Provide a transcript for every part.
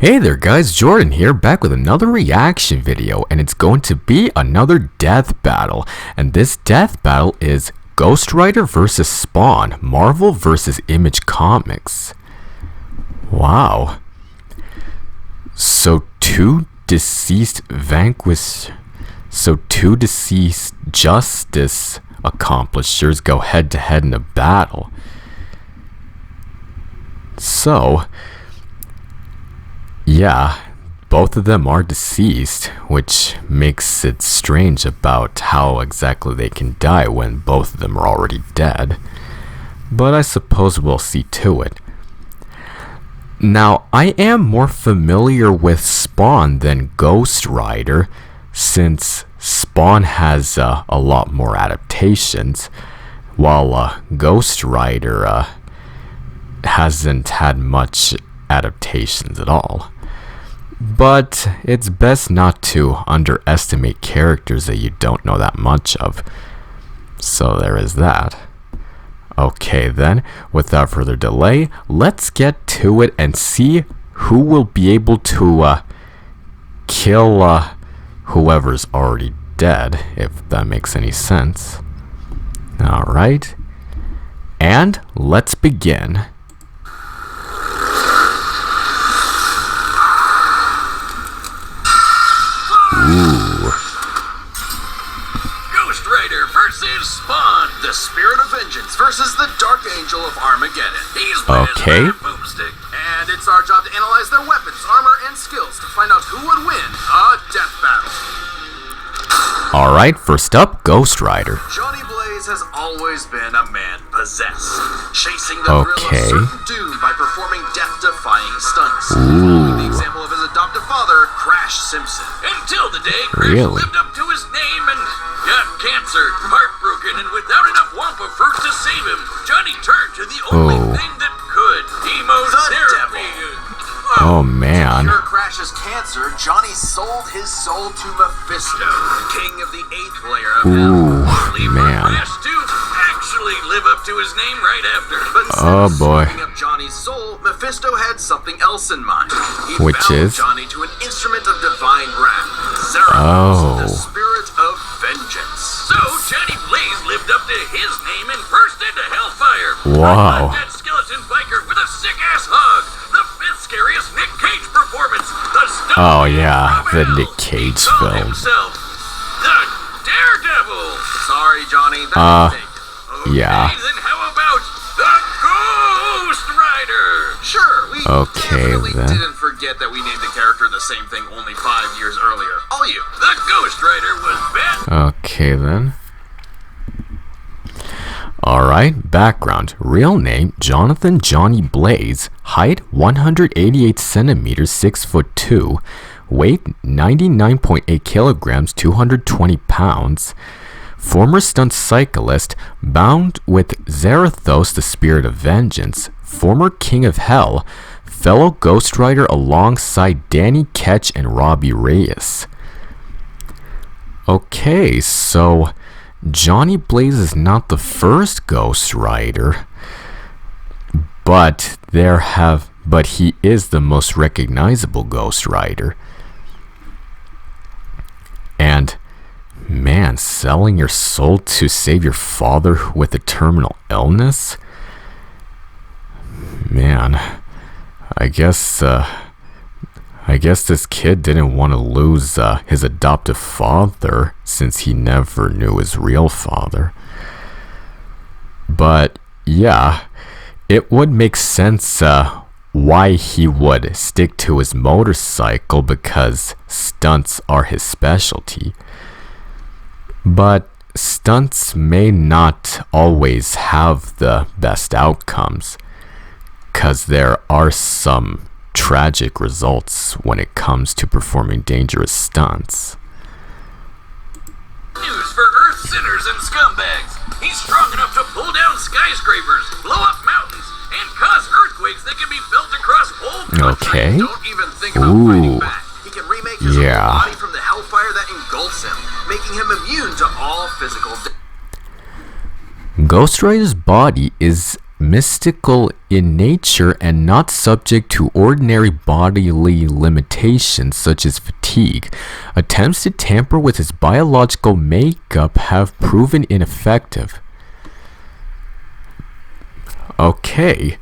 Hey there guys, Jordan here, back with another reaction video, and it's going to be another death battle. And this death battle is Ghost Rider vs. Spawn, Marvel vs. Image Comics. Wow. So two deceased justice accomplishers go head to head in a battle. So yeah, both of them are deceased, which makes it strange about how exactly they can die when both of them are already dead. But I suppose we'll see to it. Now, I am more familiar with Spawn than Ghost Rider, since Spawn has a lot more adaptations, while Ghost Rider hasn't had much adaptations at all. But it's best not to underestimate characters that you don't know that much of. So there is that. Okay then, without further delay, let's get to it and see who will be able to kill whoever's already dead, if that makes any sense. Alright, and let's begin. Ooh. Ghost Rider versus Spawn, the Spirit of Vengeance versus the Dark Angel of Armageddon. He's with his boomstick, and it's our job to analyze their weapons, armor, and skills to find out who would win a death battle. Alright, first up, Ghost Rider. Johnny Blaze has always been a man possessed, chasing the thrill of certain doom by performing death-defying stunts. Following the example of his adoptive father, Crash Simpson. Until the day Crash lived up to his name and got cancer, heartbroken, and without enough Wampa fruit to save him, Johnny turned to the only thing that could, chemotherapy. Oh man. To cure Crash's cancer, Johnny sold his soul to Mephisto, king of the 8th layer of hell. Man. Crash to actually live up to his name right after. But oh boy. Up Johnny's soul, Mephisto had something else in mind. He Which bound is Johnny to an instrument of divine wrath, Zerathos, the Spirit of Vengeance. So Johnny Blaze lived up to his name and burst into hellfire. Wow. That skeleton biker with a sick-ass hug. The 5th scariest Nick Cage performance. Oh yeah, the Nick Cage film. Himself, the Daredevil. Sorry, Johnny. That's yeah. Then how about the Ghost Rider? Sure, we definitely didn't forget that we named the character the same thing only 5 years earlier. All you, the Ghost Rider was bad. Okay then. Alright, background. Real name, Jonathan Johnny Blaze. Height, 188 centimeters, 6'2". Weight, 99.8 kilograms, 220 pounds. Former stunt cyclist, bound with Zerathos, the Spirit of Vengeance. Former King of Hell. Fellow Ghost Rider alongside Danny Ketch and Robbie Reyes. Okay, so Johnny Blaze is not the first Ghost Rider, but he is the most recognizable Ghost Rider. And man, selling your soul to save your father with a terminal illness? Man, I guess this kid didn't want to lose his adoptive father, since he never knew his real father. But yeah, it would make sense why he would stick to his motorcycle, because stunts are his specialty. But stunts may not always have the best outcomes, because there are some tragic results when it comes to performing dangerous stunts. News for Earth sinners and scumbags. He's strong enough to pull down skyscrapers, blow up mountains, and cause earthquakes that can be felt across whole countries. Okay. Don't even think about fighting back. He can remake his own body from the hellfire that engulfs him, making him immune to all physical Ghost Rider's body is mystical in nature and not subject to ordinary bodily limitations such as fatigue. Attempts to tamper with his biological makeup have proven ineffective. Okay,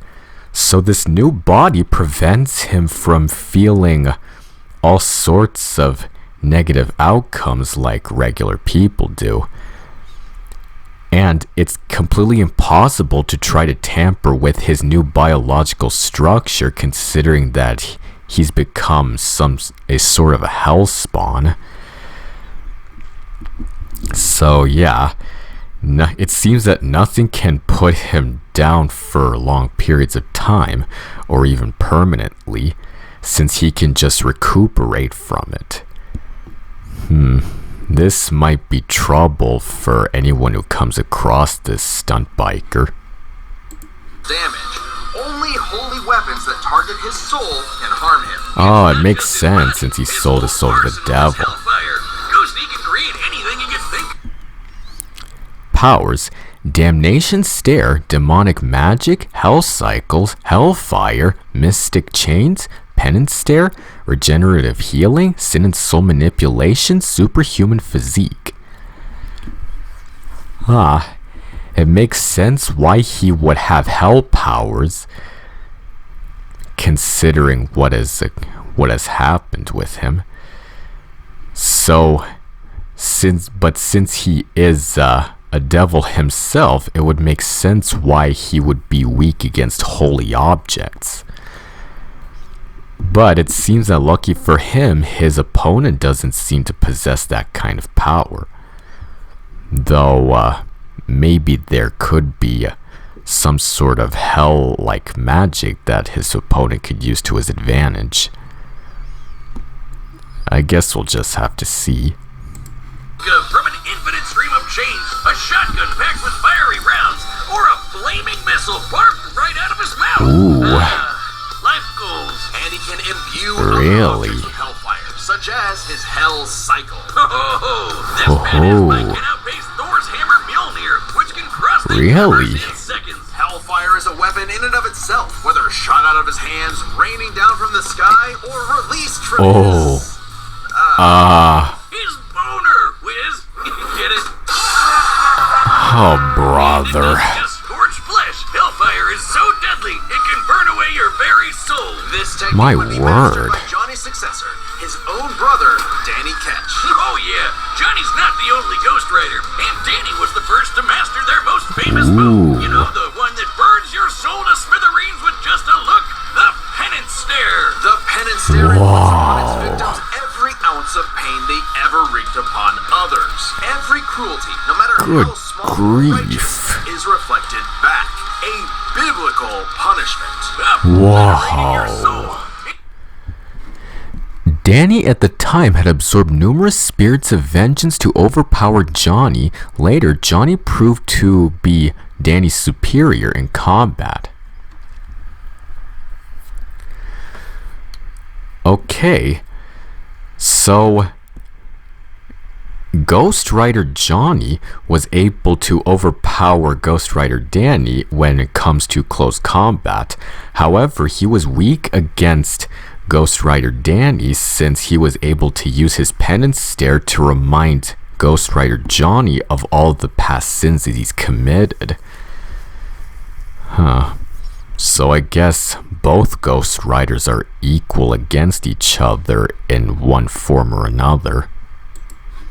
so this new body prevents him from feeling all sorts of negative outcomes like regular people do. And it's completely impossible to try to tamper with his new biological structure, considering that he's become a sort of a hellspawn. So yeah, it seems that nothing can put him down for long periods of time, or even permanently, since he can just recuperate from it. This might be trouble for anyone who comes across this stunt biker. Damage. Only holy weapons that target his soul can harm him. Oh, it makes sense since he sold his soul to the devil. Ghost, he can create anything he can think. Powers: Damnation Stare, Demonic Magic, Hell Cycles, Hellfire, Mystic Chains, Penance Stare, Regenerative Healing, Sin and Soul Manipulation, Superhuman Physique. It makes sense why he would have hell powers, considering what has happened with him. So, since he is a devil himself, it would make sense why he would be weak against holy objects. But it seems that lucky for him, his opponent doesn't seem to possess that kind of power. Though, maybe there could be some sort of hell-like magic that his opponent could use to his advantage. I guess we'll just have to see. From an infinite stream of chains, a shotgun packed with fiery rounds, or a flaming missile barfed right out of his mouth. Ooh. Life goals, and he can imbue Really? with hellfire, such as his Hell Cycle. This badass might can outpace Thor's hammer Mjolnir, which can cross the universe in seconds. Hellfire is a weapon in and of itself, whether shot out of his hands, raining down from the sky, or released from his boner, Wiz. Get it? Oh, brother. Just scorched flesh. Hellfire is so deadly, it can burn away your very soul. This technique My would be word. mastered by Johnny's successor, his own brother, Danny Ketch. Oh yeah, Johnny's not the only Ghost Rider, and Danny was the first to master their most famous move. You know, the one that burns your soul to smithereens with just a look? The Penance Stare. The Penance Stare inflicts upon its victims every ounce of pain they ever wreaked upon others. Every cruelty, no matter Good how small or grief. righteous, is reflected back. A biblical punishment. Wow. Danny at the time had absorbed numerous spirits of vengeance to overpower Johnny. Later, Johnny proved to be Danny's superior in combat. Okay, so Ghost Rider Johnny was able to overpower Ghost Rider Danny when it comes to close combat. However, he was weak against Ghost Rider Danny since he was able to use his Penance Stare to remind Ghost Rider Johnny of all the past sins that he's committed. So I guess both Ghost Riders are equal against each other in one form or another.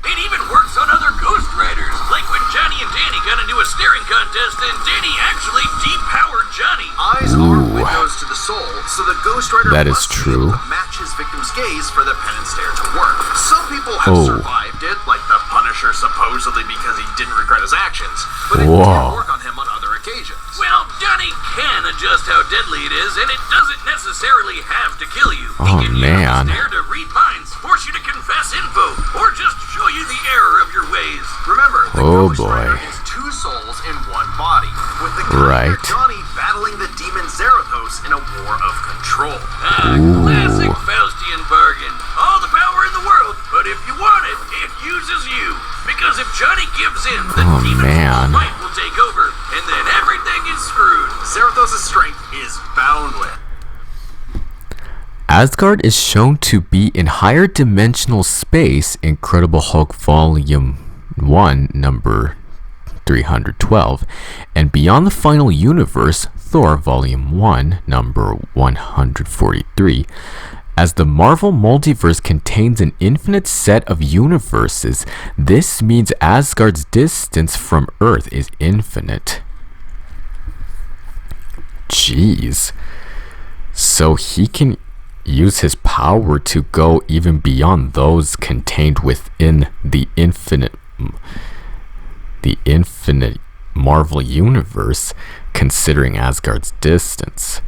It even works on other Ghost Riders, like when Johnny and Danny got into a staring contest and Danny actually depowered Johnny. Eyes are windows to the soul, so the Ghost Rider That is must true. be able to match his victim's gaze for the Penance Stare to work. Some people have survived it, like the Punisher supposedly because he didn't regret his actions, but it can't work on him on other occasions. Well, Johnny can adjust how deadly it is, and it doesn't necessarily have to kill you. He Oh, can man. use the stare to read minds, force you to confess info, or just show you the error of your ways. Remember, the Ghost Rider is two souls in one body, with the character Johnny battling the demon Zarathos in a war of control. Classic Faustian bargain. All the power in the world, but if you want it, it uses you. Because if Johnny gives in, the demon might will take over, and then everything is screwed. Zarathos' strength is boundless. Asgard is shown to be in higher dimensional space, Incredible Hulk Volume 1, number 312, and Beyond the Final Universe, Thor Volume 1, number 143. As the Marvel Multiverse contains an infinite set of universes, this means Asgard's distance from Earth is infinite. Jeez. So he can use his power to go even beyond those contained within the infinite Marvel universe, considering Asgard's distance.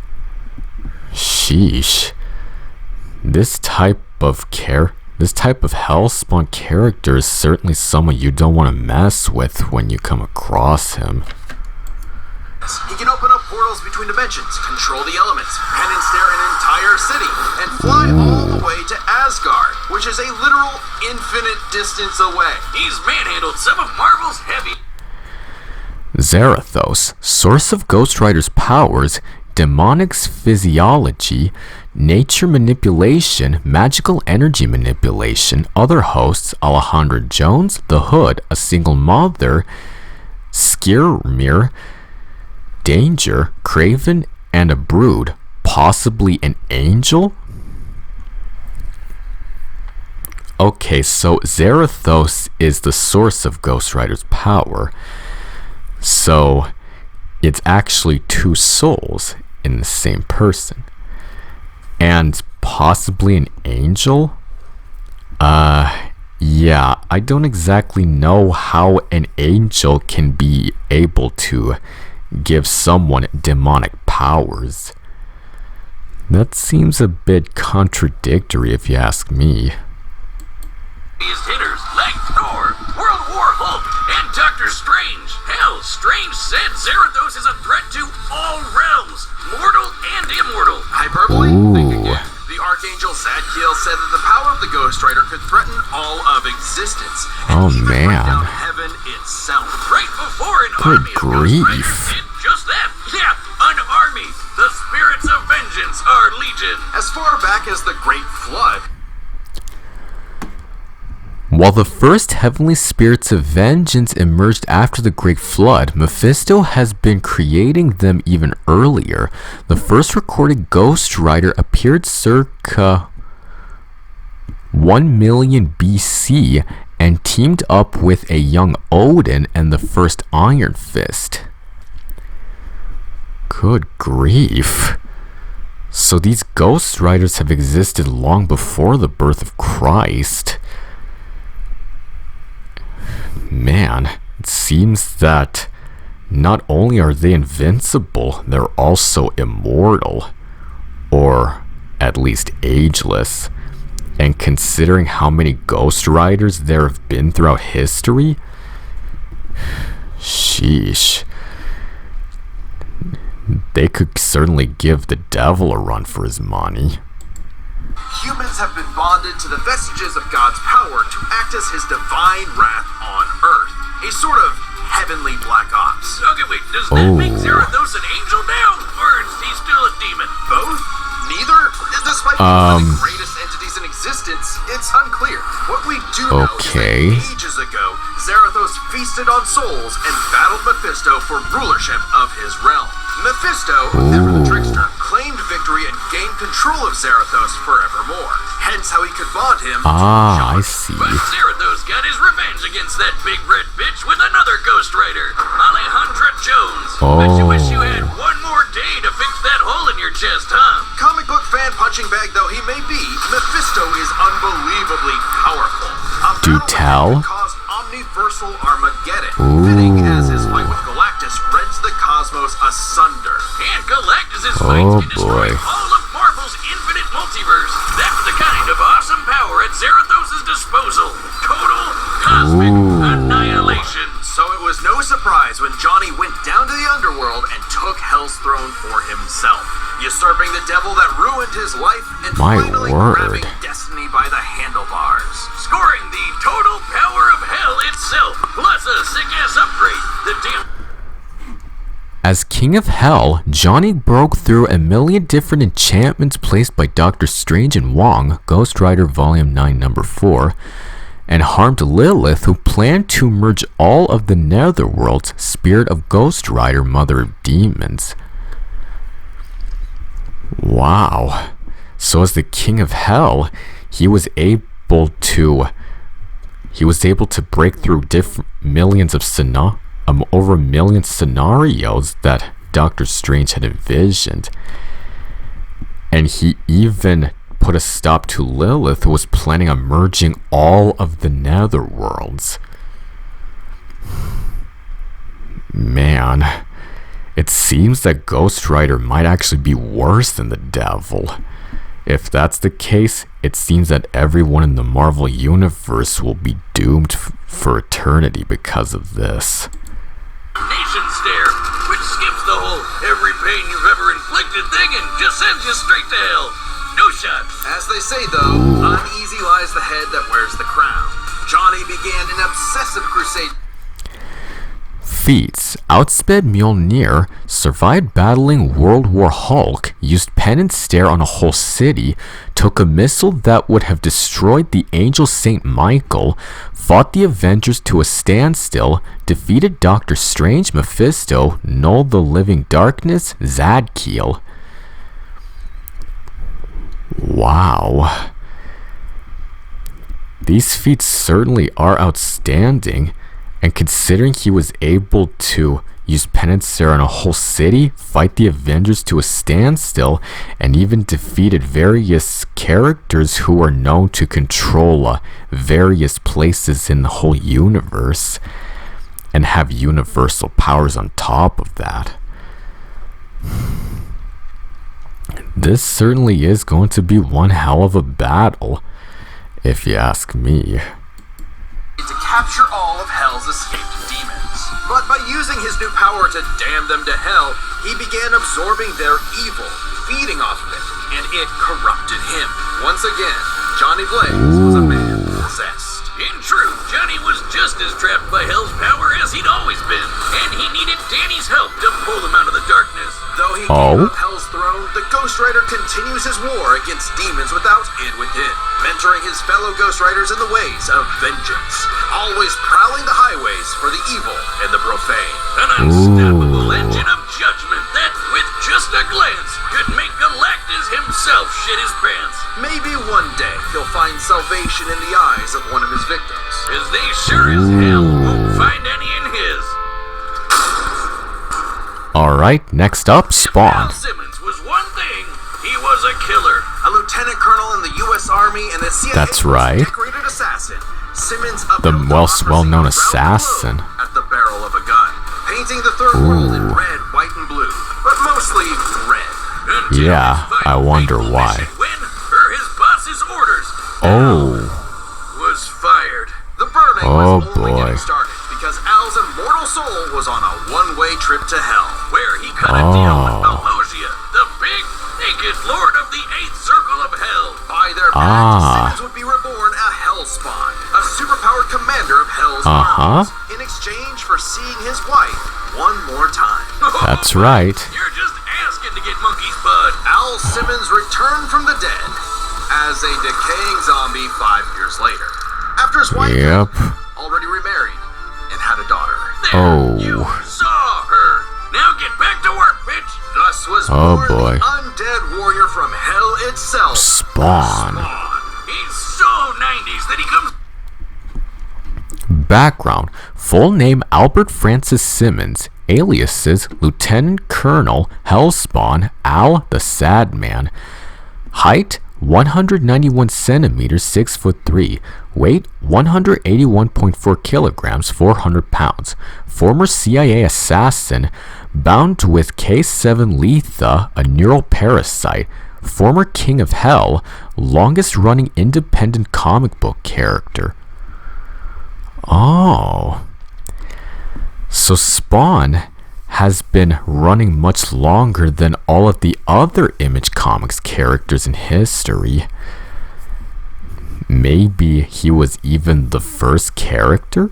Sheesh. This type of Hellspawn character is certainly someone you don't want to mess with when you come across him. He can open up portals between dimensions, control the elements, and ensnare an entire city, and fly all the way to Asgard, which is a literal infinite distance away. He's manhandled some of Marvel's heavy... Zarathos, source of Ghost Rider's powers, demonics physiology, nature manipulation, magical energy manipulation, other hosts, Alejandra Jones, the Hood, a single mother, Skirmir, Danger, Craven, and a brood, possibly an angel? Okay, so Zarathos is the source of Ghost Rider's power. So it's actually two souls in the same person. And possibly an angel? Yeah, I don't exactly know how an angel can be able to give someone demonic powers. That seems a bit contradictory if you ask me. These hitters like Thor, World War Hulk, and Doctor Strange. Hell, Strange said Zarathos is a threat to all realms, mortal and immortal. Hyperbole? Think again. The Archangel Zadkiel said that the power of the Ghost Rider could threaten all of existence. Oh even man. bring down heaven itself. Right before an Good army of Ghost grief. Riders did just that. Yeah, an army. The spirits of vengeance are legion. As far back as the Great Flood. While the first heavenly spirits of vengeance emerged after the Great Flood, Mephisto has been creating them even earlier. The first recorded Ghost Rider appeared circa 1 million BC and teamed up with a young Odin and the first Iron Fist. Good grief. So these Ghost Riders have existed long before the birth of Christ. Man, it seems that not only are they invincible, they're also immortal, or at least ageless. And considering how many Ghost Riders there have been throughout history, sheesh. They could certainly give the devil a run for his money. Humans have been bonded to the vestiges of God's power to act as his divine wrath on Earth. A sort of heavenly Black Ops. Okay, wait, does that make Zarathos an angel now? Or is he still a demon? Both? Neither? Despite being one of the greatest entities in existence, it's unclear. What we do know is that ages ago, Zarathos feasted on souls and battled Mephisto for rulership of his realm. Mephisto, ever the trickster, claimed victory and gained control of Zarathos forevermore. Hence how he could bond him to I see. But Zarathos got his revenge against that big red bitch with another Ghost Rider, Alejandra Jones. Bet you wish you had one more day to fix that hole in your chest, huh? Comic book fan punching bag though he may be, Mephisto is unbelievably powerful. Do tell. Caused omniversal Armageddon, fitting as his fight with Galactus rends the cosmos asunder. And Galactus' fights can destroy all of Marvel's infinite multiverse. That's the kind of awesome power at Zarathos' disposal. Total cosmic annihilation. So it was no surprise when Johnny went down to the underworld and took Hell's throne for himself, usurping the devil that ruined his life and finally grabbing destiny by the handlebars, scoring the total power of Hell itself, plus a sick-ass upgrade. The damn... As King of Hell, Johnny broke through a million different enchantments placed by Doctor Strange and Wong, Ghost Rider Volume 9, Number 4, and harmed Lilith, who planned to merge all of the Netherworld's Spirit of Ghost Rider, Mother of Demons. Wow. So as the King of Hell, he was able to break through millions of over a million scenarios that Doctor Strange had envisioned. And he even put a stop to Lilith, who was planning on merging all of the Netherworlds. Man, it seems that Ghost Rider might actually be worse than the devil. If that's the case, it seems that everyone in the Marvel Universe will be doomed for eternity because of this. Nation stare, which skips the whole every pain you've ever inflicted thing and just sends you straight to hell. No shot. As they say though, uneasy lies the head that wears the crown. Johnny began an obsessive crusade. Feats. Outsped Mjolnir, survived battling World War Hulk, used Pen and Stare on a whole city, took a missile that would have destroyed the angel Saint Michael, fought the Avengers to a standstill, defeated Doctor Strange, Mephisto, Null the Living Darkness, Zadkiel. Wow. These feats certainly are outstanding. And considering he was able to use Pen and Stare on a whole city, fight the Avengers to a standstill, and even defeated various characters who are known to control various places in the whole universe, and have universal powers on top of that. This certainly is going to be one hell of a battle, if you ask me. To capture all of Hell's escaped demons. But by using his new power to damn them to hell, he began absorbing their evil, feeding off of it, and it corrupted him. Once again, Johnny Blaze was a man possessed. In truth, Johnny was just as trapped by Hell's power as he'd always been, and he needed Danny's help to pull him out of the darkness. Though he gave up Hell's throne, the Ghost Rider continues his war against demons without and within, mentoring his fellow Ghost Riders in the ways of vengeance, always prowling the highways for the evil and the profane. An unstoppable engine of judgment that, with just a glance, could make Galactus himself shit his pants. Maybe one day he'll find salvation in the eyes of one of his victims, as they sure as hell won't find any in his. Alright, next up, Spawn. Al Simmons was one thing, he was a killer. A lieutenant colonel in the U.S. Army and a CIA That's right. decorated assassin. Simmons The most well-known assassin. At the barrel of a gun, painting the third world in red, white, and blue, but mostly red. Until Yeah, I wonder why. When, per his boss's orders, was fired. The burning was only getting started because Al's immortal soul was on a one-way trip to hell, where he cut a deal with Malmosia, the big, naked lord of the 8th circle of hell. By their pact, Simmons would be reborn a Hellspawn, a superpowered commander of Hell's armies, in exchange for seeing his wife one more time. That's right. You're just asking to get monkey's bud. Al Simmons returned from the dead as a decaying zombie 5 years later. After his wife already remarried and had a daughter. There, you saw her. Now get back to work, bitch. Thus was born the undead warrior from hell itself. Spawn. He's so 90s that he comes. Background. Full name Albert Francis Simmons. Aliases Lieutenant Colonel Hellspawn Al the Sad Man. Height 191 centimeters, 6'3", weight 181.4 kilograms, 400 pounds. Former CIA assassin, bound with K7 Letha, a neural parasite. Former King of Hell, longest running independent comic book character. Oh. So Spawn has been running much longer than all of the other Image Comics characters in history. Maybe he was even the first character?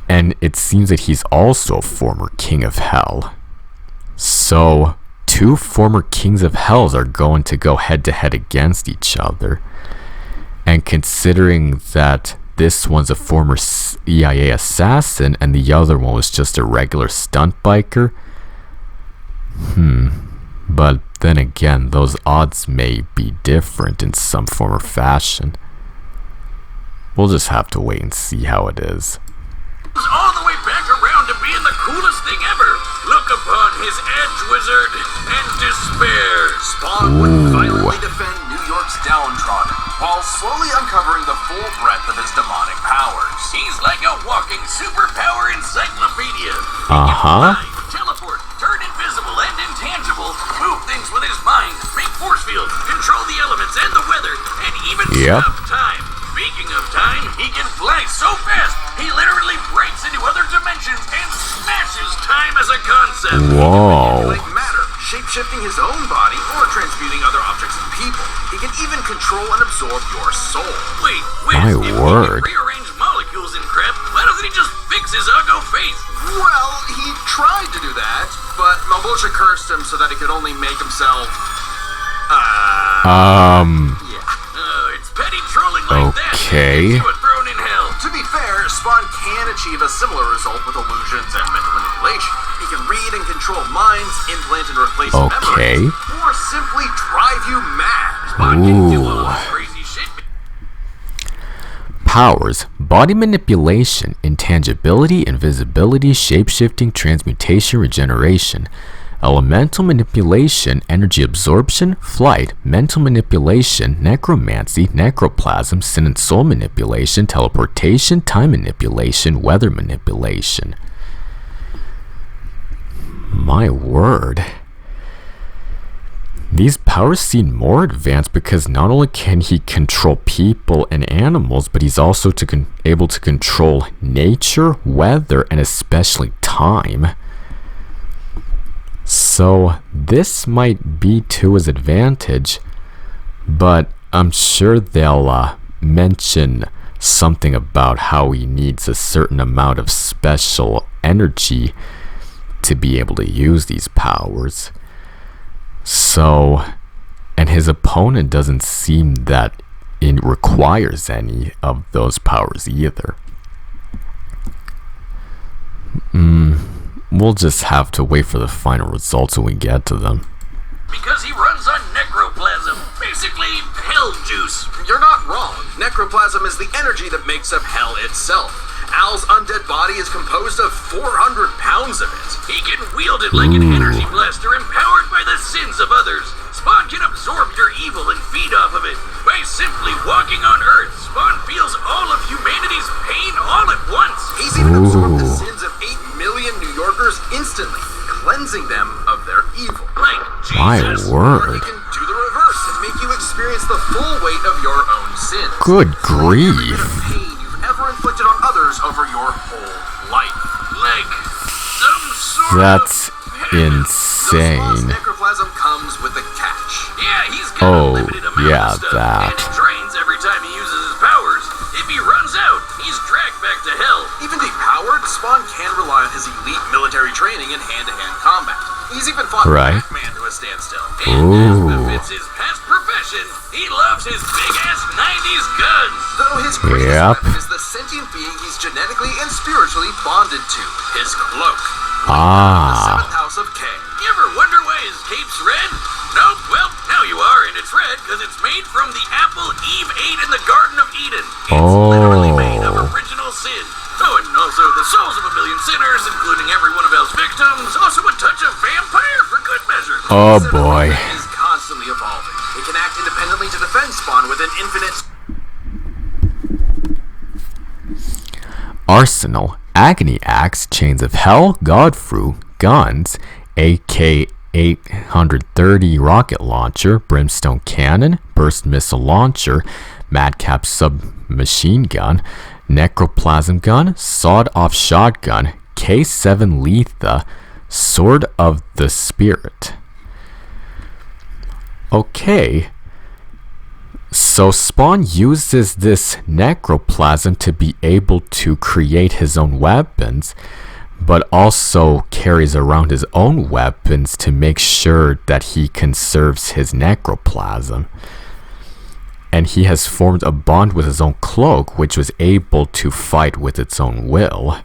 And it seems that he's also a former king of hell. So, two former kings of hells are going to go head to head against each other. And considering that this one's a former CIA assassin and the other one was just a regular stunt biker, but then again, those odds may be different in some form or fashion. We'll just have to wait and see how it is. All the way back around to being the coolest thing ever. Look upon his edge, wizard, and despair. Spawn would violently defend New York's downtrodden, while slowly uncovering the full breadth of his demonic powers. He's like a walking superpower encyclopedia. Teleport, turn invisible and intangible, move things with his mind, make force fields, control the elements and the weather, and even stop time. Speaking of time, he can fly so fast, he literally breaks into other dimensions and smashes time as a concept. Whoa. He can manipulate matter, shape-shifting his own body or transmuting other objects and people. He can even control and absorb your soul. Wait, My if word. he can rearrange molecules and crap, why doesn't he just fix his uggo face? Well, he tried to do that, but Malebolgia cursed him so that he could only make himself... it's petty trolling like that. Okay. You were thrown in hell. To be fair, Spawn can achieve a similar result with illusions and mental manipulation. He can read and control minds, implant and replace memories, or simply drive you mad. Spawn can do all this crazy shit. Powers: body manipulation, intangibility, invisibility, shapeshifting, transmutation, regeneration. Elemental manipulation, energy absorption, flight, mental manipulation, necromancy, necroplasm, sin and soul manipulation, teleportation, time manipulation, weather manipulation. My word. These powers seem more advanced because not only can he control people and animals, but he's also able to control nature, weather, and especially time. So this might be to his advantage, but I'm sure they'll mention something about how he needs a certain amount of special energy to be able to use these powers. So, and his opponent doesn't seem that it requires any of those powers either. We'll just have to wait for the final results when we get to them. Because he runs on necroplasm, basically hell juice. You're not wrong. Necroplasm is the energy that makes up hell itself. Al's undead body is composed of 400 pounds of it. He can wield it like an energy blaster empowered by the sins of others. Spawn can absorb your evil and feed off of it. By simply walking on Earth, Spawn feels all of humanity's pain all at once. He's even absorbed the sins of 8 million New Yorkers instantly, cleansing them of their evil. Like Jesus. My word. Or he can do the reverse and make you experience the full weight of your own sins. Good grief. Every bit of pain you've ever inflicted on others over your whole life. Like some sort That's insane. Necroplasm comes with a catch. Yeah, he's got a limited amount of stuff, that. and it drains every time he uses his powers. If he runs out, he's dragged back to hell. Even depowered, Spawn can rely on his elite military training in hand-to-hand combat. He's even fought Pac-Man to a standstill. And as befits his past profession, he loves his big-ass 90s guns. Though his greatest weapon is the sentient being he's genetically and spiritually bonded to, his cloak. The seventh house of K. You ever wonder why his cape's red? Nope, well, now you are, and it's red because it's made from the apple Eve ate in the Garden of Eden. It's literally made of original sin. Oh, and also the souls of a million sinners, including every one of Hell's victims. Also a touch of vampire for good measure. Oh boy. Is constantly evolving. It can act independently to defend Spawn with an infinite... Arsenal, Agony Axe, Chains of Hell, Godfru, Guns, AK-830 Rocket Launcher, Brimstone Cannon, Burst Missile Launcher, Madcap Submachine Gun, Necroplasm Gun, Sawed-Off Shotgun, K7 Letha, Sword of the Spirit. Okay, So Spawn uses this necroplasm to be able to create his own weapons, but also carries around his own weapons to make sure that he conserves his necroplasm. And he has formed a bond with his own cloak, which was able to fight with its own will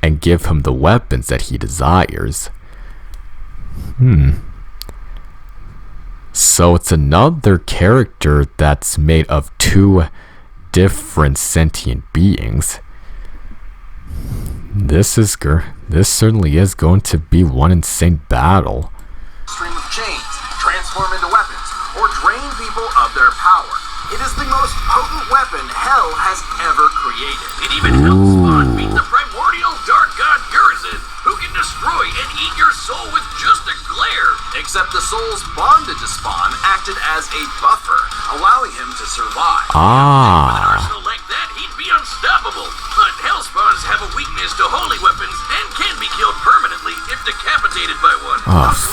and give him the weapons that he desires. So it's another character that's made of two different sentient beings. This certainly is going to be one insane battle. Stream of chains, transform into weapons, or drain people of their power. It is the most potent weapon Hell has ever created. It even helps Spawn beat the primordial dark god Urizen, who can destroy and eat your soul with just a glare. Except the souls bonded to Spawn acted as a buffer, allowing him to survive. With an arsenal like that, he'd be unstoppable. But Hellspawns have a weakness to holy weapons and can be killed permanently if decapitated by one.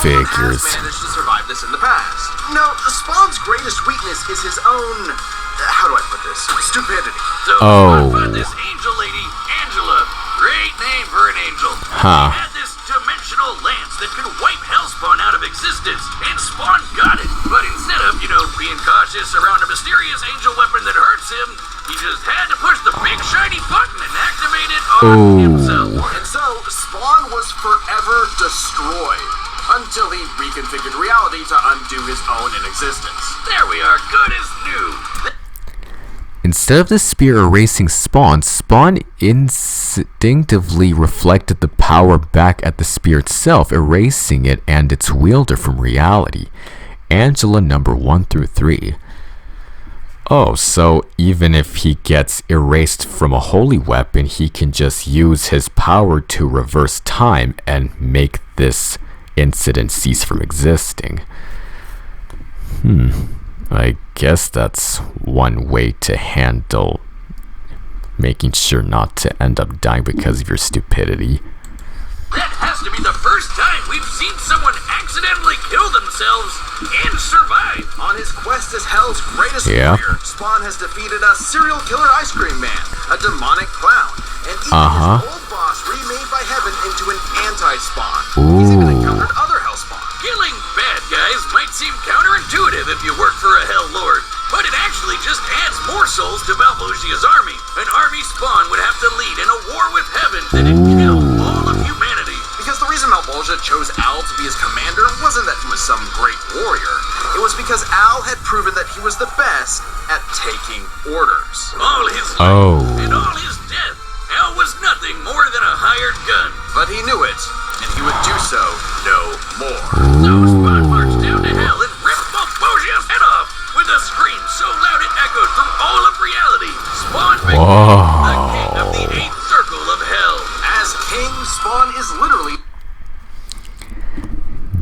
Figures. Spawn has managed to survive this in the past. No, Spawn's greatest weakness is his own, how do I put this? Stupidity. So Spawn found this angel lady, Angela. Great name for an angel. She had this dimensional lance that could wipe Hellspawn out of existence, and Spawn got it. But instead of, being cautious around a mysterious angel weapon that hurts him, he just had to push the big shiny button and activate it on himself. And so, Spawn was forever destroyed, until he reconfigured reality to undo his own inexistence. There we are, good as new. Instead of the spear erasing Spawn, Spawn instinctively reflected the power back at the spear itself, erasing it and its wielder from reality. Angela number 1 through 3. So even if he gets erased from a holy weapon, he can just use his power to reverse time and make this incident cease from existing. I guess that's one way to handle making sure not to end up dying because of your stupidity. That has to be the first time we've seen someone accidentally kill themselves and survive. On his quest as Hell's greatest warrior, Spawn has defeated a serial killer ice cream man, a demonic clown, and even his old boss remade by Heaven into an anti-Spawn. He's even encountered other Hellspawn. Killing bad guys might seem counterintuitive if you work for a Hell Lord, but it actually just adds more souls to Malvosia's army. An army Spawn would have to lead in a war with Heaven that would kill all of humanity. Because the reason Malvolgia chose Al to be his commander wasn't that he was some great warrior. It was because Al had proven that he was the best at taking orders. All his life and all his death, Al was nothing more than a hired gun. But he knew it, and he would do so no more. So Spawn marched down to Hell and ripped Malvosia's head off with a scream so loud it echoed from all of reality. Spawn became the king of the 8th circle of Hell. As king, Spawn is literally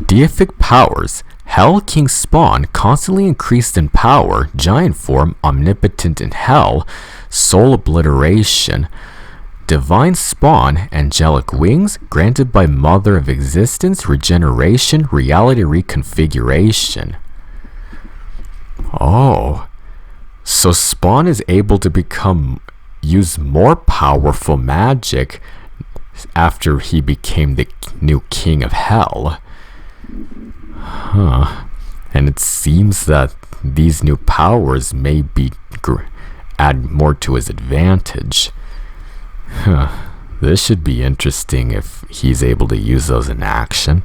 deific powers. Hell King Spawn constantly increased in power, giant form, omnipotent in hell, soul obliteration, divine spawn, angelic wings, granted by Mother of Existence, regeneration, reality reconfiguration. So Spawn is able to use more powerful magic after he became the new king of hell. And it seems that these new powers may add more to his advantage. This should be interesting if he's able to use those in action.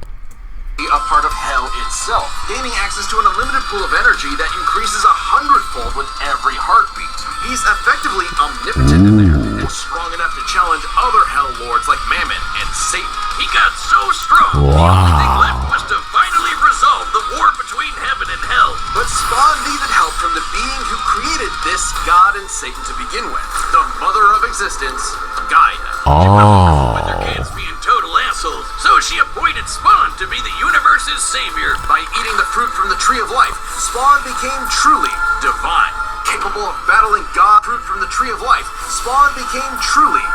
A part of Hell itself, gaining access to an unlimited pool of energy that increases 100-fold with every heartbeat. He's effectively omnipotent in there, and strong enough to challenge other Hell Lords like Mammon and Satan. He got so strong, the only thing left was to finally resolve the war between Heaven and Hell. But Spawn needed help from the being who created this God and Satan to begin with, the Mother of Existence, Gaia. With their kids being total assholes, so she appointed Spawn to be the universe's savior. By eating the fruit from the Tree of Life, Spawn became truly divine. Capable of battling God, fruit from the Tree of Life, Spawn became truly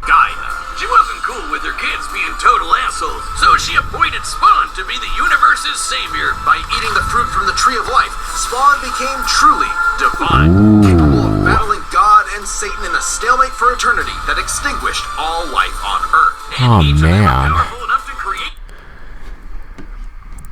Gaia. She wasn't cool with with her kids being total assholes, so she appointed Spawn to be the universe's savior. By eating the fruit from the Tree of Life, Spawn became truly divine, capable of battling God and Satan in a stalemate for eternity that extinguished all life on Earth. And each of them are powerful enough to create.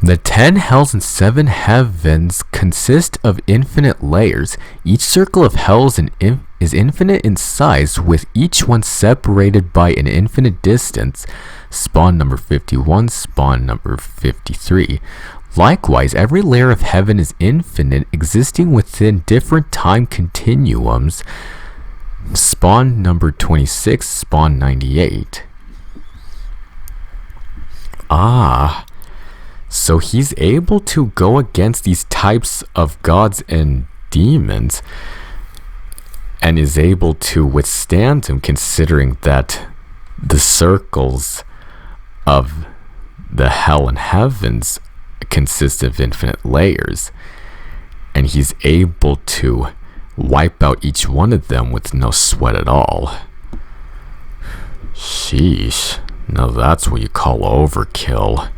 The 10 hells and 7 heavens consist of infinite layers. Each circle of hell is infinite in size, with each one separated by an infinite distance. Spawn number 51, Spawn number 53. Likewise, every layer of heaven is infinite, existing within different time continuums. Spawn number 26, Spawn 98. So he's able to go against these types of gods and demons and is able to withstand them, considering that the circles of the hell and heavens consist of infinite layers, and he's able to wipe out each one of them with no sweat at all. Sheesh, now that's what you call overkill.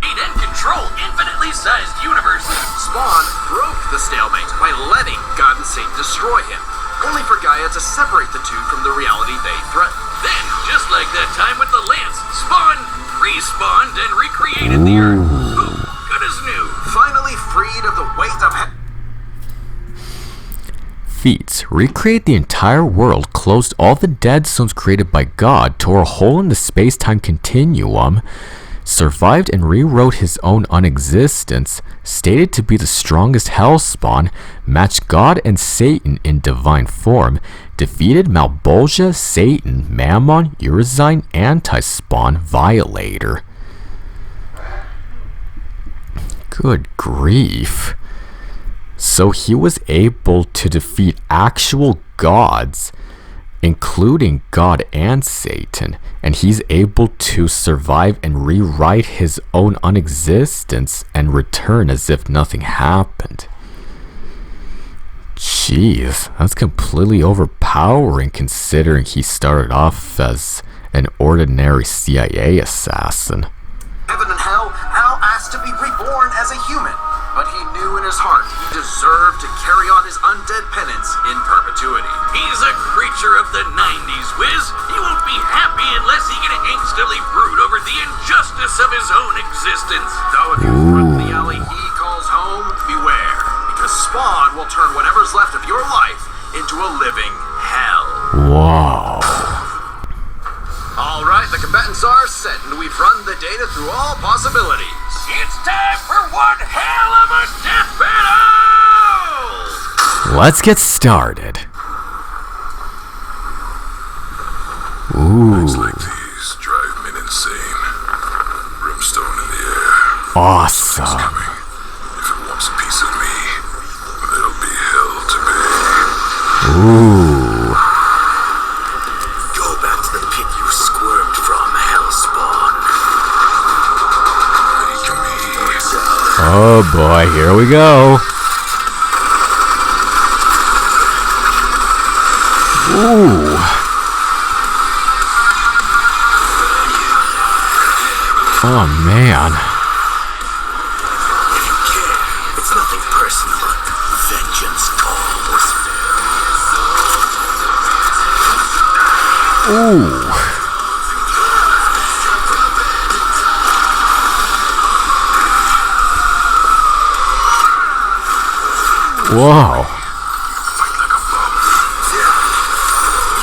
And control infinitely sized universes. Spawn broke the stalemate by letting God and Satan destroy him, only for Gaia to separate the two from the reality they threaten. Then, just like that time with the lance, Spawn respawned and recreated the Earth. Boom, good as new. Finally freed of the weight of Feats. Recreate the entire world, closed all the dead zones created by God, tore a hole in the space-time continuum, survived and rewrote his own unexistence, stated to be the strongest Hellspawn, matched God and Satan in divine form, defeated Malbolgia, Satan, Mammon, Urizen, Anti-Spawn, Violator. Good grief. So he was able to defeat actual gods, including God and Satan, and he's able to survive and rewrite his own unexistence and return as if nothing happened. Jeez, that's completely overpowering, considering he started off as an ordinary CIA assassin. heaven and hell, Al asked to be reborn as a human, but he knew in his heart he deserved to carry on his undead penance in perpetuity. He's a creature of the 90s, Wiz. He won't be happy unless he can instantly brood over the injustice of his own existence. Though if you run the alley he calls home, beware, because Spawn will turn whatever's left of your life into a living hell. Wow. Alright, the combatants are set, and we've run the data through all possibilities. It's time for one hell of a death battle! Let's get started. Ooh. Nights like these drive men insane. Brimstone in the air. Awesome. Coming. If it wants a piece of me, it'll be hell to me. Ooh. Go back to the pit you squirmed from, Hellspawn. Make me. Oh boy, here we go. Ooh. Oh man. If you care, it's nothing personal. Vengeance calls. Ooh. Whoa. Fight like a bum.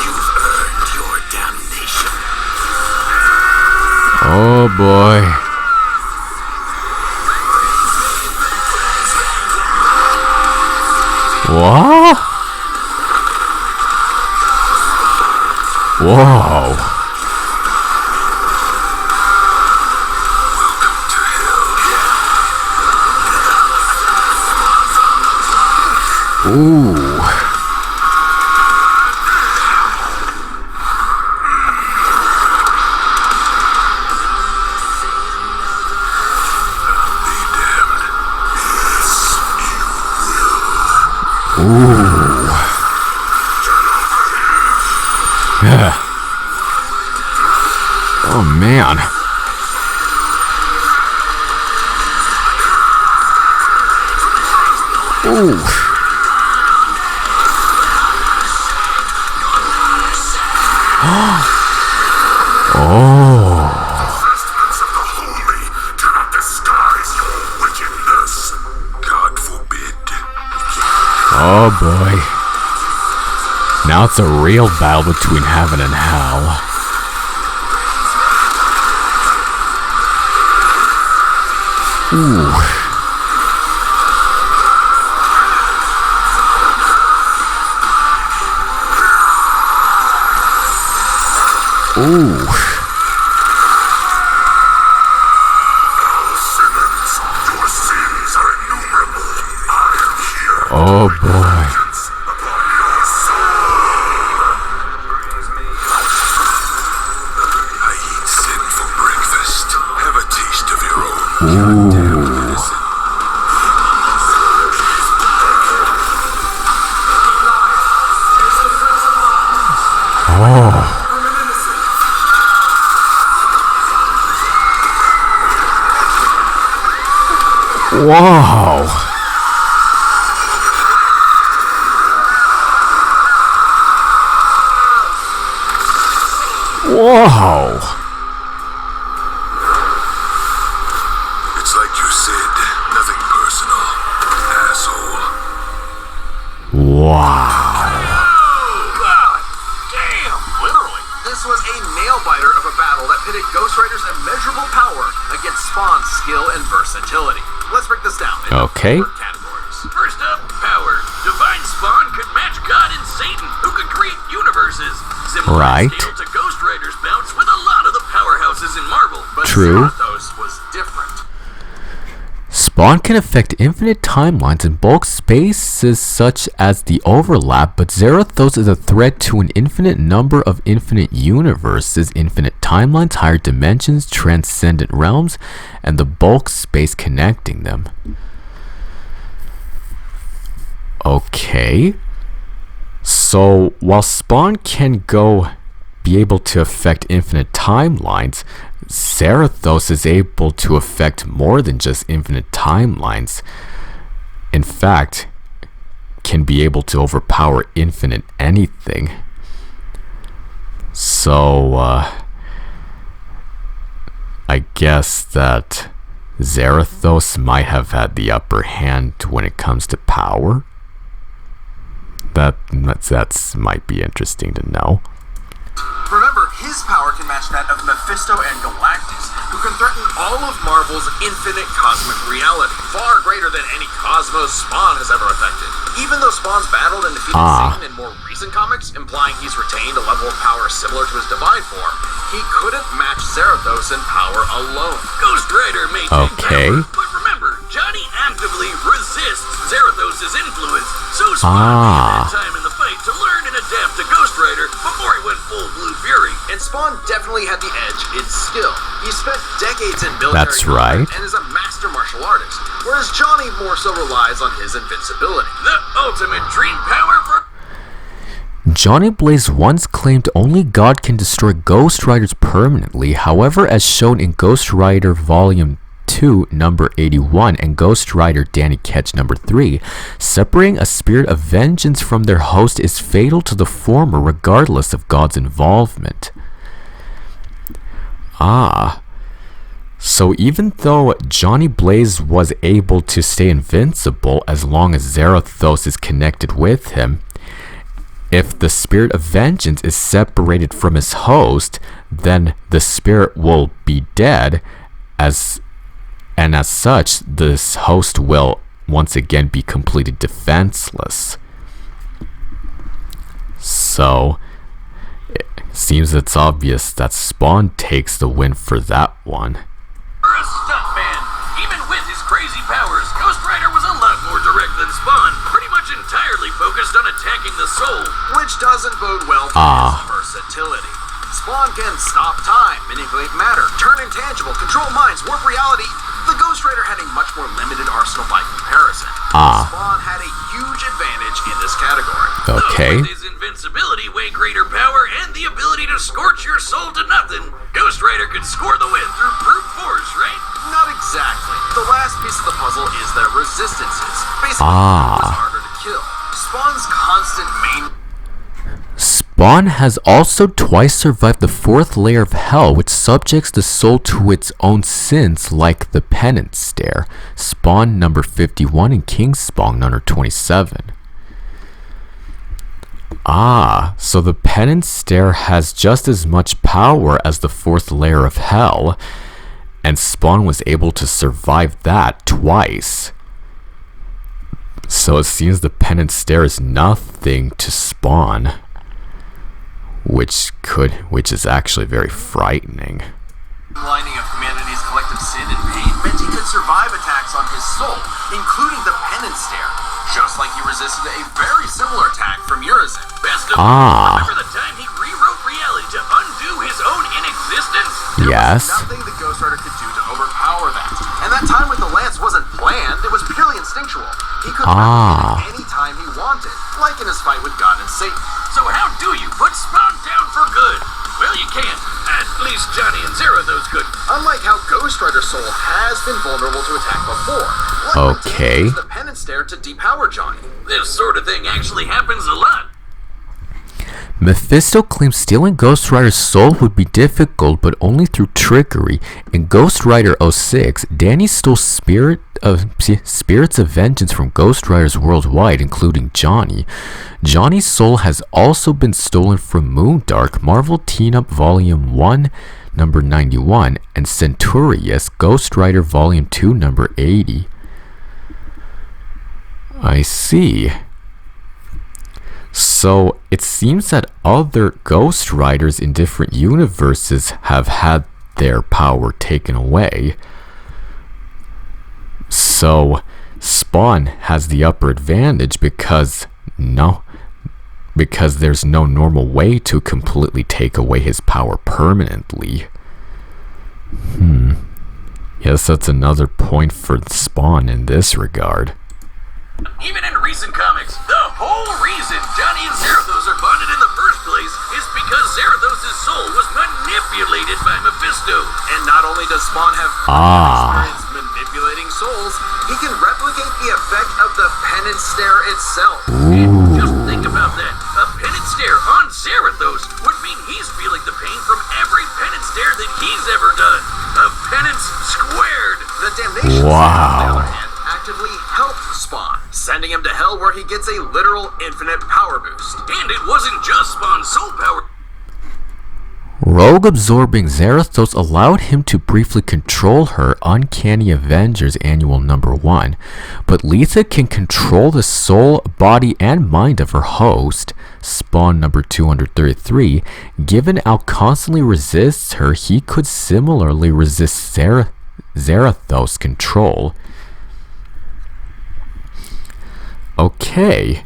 You've earned your damnation. Oh boy. What? Whoa. Welcome to hell. Ooh. Be damned. Ooh. Oh man. Ooh. Oh. Investments of the holy cannot disguise your wickedness. God forbid. Oh boy. Now it's a real battle between heaven and hell. Ooh. Ooh. Simmons, your sins are innumerable. I am here. Oh boy. Upon your soul. I eat sin for breakfast. Have a taste of your own. Ooh. Oh. Wow. Whoa. It's like you said, nothing personal. Asshole. Wow. God damn! Literally. This was a nail-biter of a battle that pitted Ghost Rider's immeasurable power against Spawn's skill and versatility. Let's break this down into Okay. 4 categories. First up, power. Divine Spawn could match God and Satan, who could create universes. Similar Right. scale to Ghost Rider's bouts with a lot of the powerhouses in Marvel, but True. Zarathos was different. Spawn can affect infinite timelines in bulk spaces such as the overlap, but Zarathos is a threat to an infinite number of infinite universes, infinite timelines, higher dimensions, transcendent realms, and the bulk space connecting them. Okay. So, while Spawn can be able to affect infinite timelines, Zarathos is able to affect more than just infinite timelines. In fact, can be able to overpower infinite anything. So, I guess that Zarathos might have had the upper hand when it comes to power. That's might be interesting to know. Remember, his power can match that of Mephisto and Galactus, who can threaten all of Marvel's infinite cosmic reality, far greater than any cosmos Spawn has ever affected. Even though Spawn's battled and defeated Satan in more recent comics, implying he's retained a level of power similar to his divine form, he couldn't match Zarathos in power alone. Ghost Rider may take power, but remember, Johnny actively resists Zarathos' influence, so Spawn needed that time in the fight to learn and adapt to Ghost Rider before he went full Blue Fury. And Spawn definitely had the edge in skill. He spent decades in military That's right. and is a master martial artist, whereas Johnny more so relies on his invincibility. The ultimate dream power for Johnny Blaze once claimed only God can destroy Ghost Riders permanently. However, as shown in Ghost Rider Volume 2, number 81, and Ghost Rider Danny Ketch, number 3, separating a spirit of vengeance from their host is fatal to the former, regardless of God's involvement. So even though Johnny Blaze was able to stay invincible as long as Zarathos is connected with him, if the spirit of vengeance is separated from his host, then the spirit will be dead, and as such, this host will once again be completely defenseless. So, it seems it's obvious that Spawn takes the win for that one. a stuntman. Even with his crazy powers, Ghost Rider was a lot more direct than Spawn, pretty much entirely focused on attacking the soul, which doesn't bode well for his versatility. Spawn can stop time, manipulate matter, turn intangible, control minds, warp reality. The Ghost Rider had a much more limited arsenal by comparison. Spawn had a huge advantage in this category. Okay. With his invincibility, way greater power, and the ability to scorch your soul to nothing, Ghost Rider could score the win through brute force, right? Not exactly. The last piece of the puzzle is their resistances. Basically, it was harder to kill. Spawn's constant main... Spawn has also twice survived the 4th layer of hell, which subjects the soul to its own sins, like the Penance Stare. Spawn number 51 and King Spawn number 27. So the Penance Stare has just as much power as the 4th layer of hell, and Spawn was able to survive that twice. So it seems the Penance Stare is nothing to Spawn, which is actually very frightening. Lining of humanity's collective sin and pain meant he could survive attacks on his soul, including the Penance Stare, just like he resisted a very similar attack from Urizen. Best of all, remember the time he rewrote reality to undo his own inexistence? Yes. There was nothing the Ghost Rider could do to overpower that. And that time with the lance wasn't planned, it was purely instinctual. He could replicate it any time he wanted, like in his fight with God and Satan. So how do you put Spawn down for good? Well, you can't. At least Johnny and Zarathos could. Unlike how Ghost Rider's soul has been vulnerable to attack before. Okay. The Penance Stare to depower Johnny. This sort of thing actually happens a lot. Mephisto claims stealing Ghost Rider's soul would be difficult, but only through trickery. In Ghost Rider 06, Danny stole spirits of vengeance from Ghost Riders worldwide, including Johnny. Johnny's soul has also been stolen from Moondark, Marvel Teen-Up Volume 1, number 91, and Centurious, Ghost Rider Volume 2, number 80. I see. So it seems that other Ghost Riders in different universes have had their power taken away. So Spawn has the upper advantage because there's no normal way to completely take away his power permanently. Yes, that's another point for Spawn in this regard. Even in recent comics, the whole reason Johnny and Zarathos are bonded in the first place is because Zarathos' soul was manipulated by Mephisto. And not only does Spawn have experience manipulating souls, he can replicate the effect of the Penance Stare itself. And just think about that. A Penance Stare on Zarathos would mean he's feeling the pain from every Penance Stare that he's ever done. A penance squared. The damnation Wow. on the other hand, actively helped Spawn, sending him to hell where he gets a literal infinite power boost. And it wasn't just Spawn's soul power. Rogue absorbing Zarathos allowed him to briefly control her, Uncanny Avengers Annual number 1, but Letha can control the soul, body, and mind of her host, Spawn number 233. Given Al constantly resists her, he could similarly resist Zarathos' control. Okay,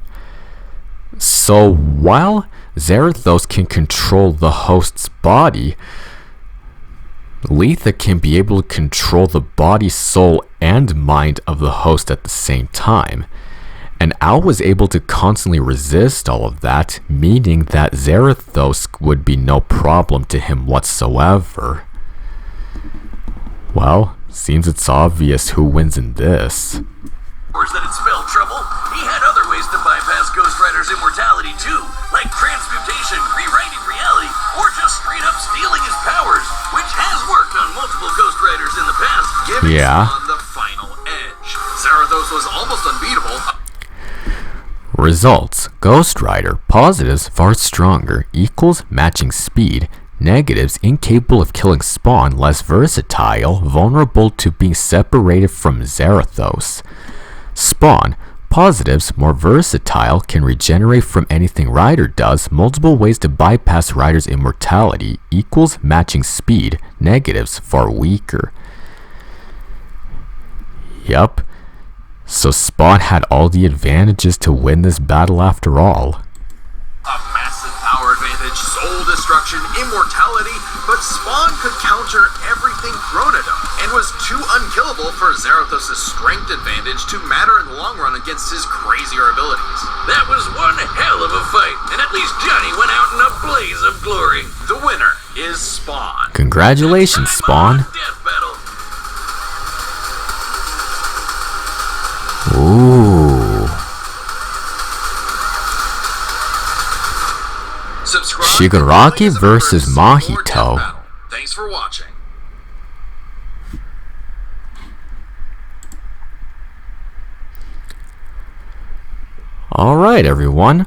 so while Zarathos can control the host's body, Letha can be able to control the body, soul, and mind of the host at the same time. And Al was able to constantly resist all of that, meaning that Zarathos would be no problem to him whatsoever. Well, seems it's obvious who wins in this. That it spelled trouble. He had other ways to bypass Ghost Rider's immortality too, like transmutation, rewriting reality, or just straight up stealing his powers, which has worked on multiple Ghost Riders in the past. Giving Spawn the final edge. Zarathos was almost unbeatable. Results: Ghost Rider positives far stronger, equals matching speed. Negatives incapable of killing Spawn, less versatile, vulnerable to being separated from Zarathos. Spawn positives more versatile, can regenerate from anything Rider does, multiple ways to bypass Rider's immortality, equals matching speed. Negatives far weaker. Yup. So Spawn had all the advantages to win this battle after all. A massive power advantage, soul destruction, immortality, ability, but Spawn could counter everything thrown at him, and was too unkillable for Zarathos' strength advantage to matter in the long run against his crazier abilities. That was one hell of a fight, and at least Johnny went out in a blaze of glory. The winner is Spawn. Congratulations, Spawn. Death battle. Ooh. Subscribe Shigaraki to versus for more Death Mahito. Battle. Thanks for watching. Alright, everyone.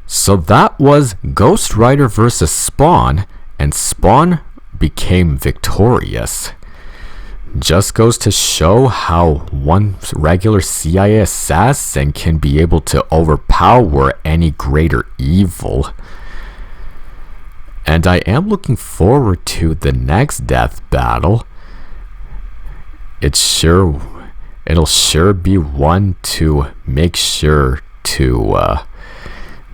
So that was Ghost Rider versus Spawn, and Spawn became victorious. Just goes to show how one regular CIA assassin can be able to overpower any greater evil. And I am looking forward to the next death battle. It'll sure be one to make sure to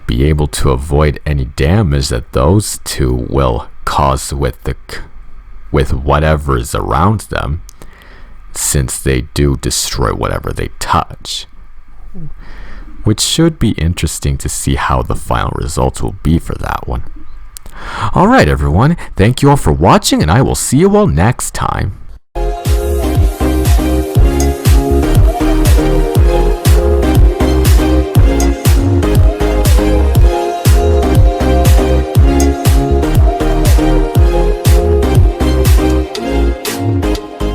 be able to avoid any damage that those two will cause with whatever is around them, since they do destroy whatever they touch. Which should be interesting to see how the final results will be for that one. Alright, everyone, thank you all for watching, and I will see you all next time.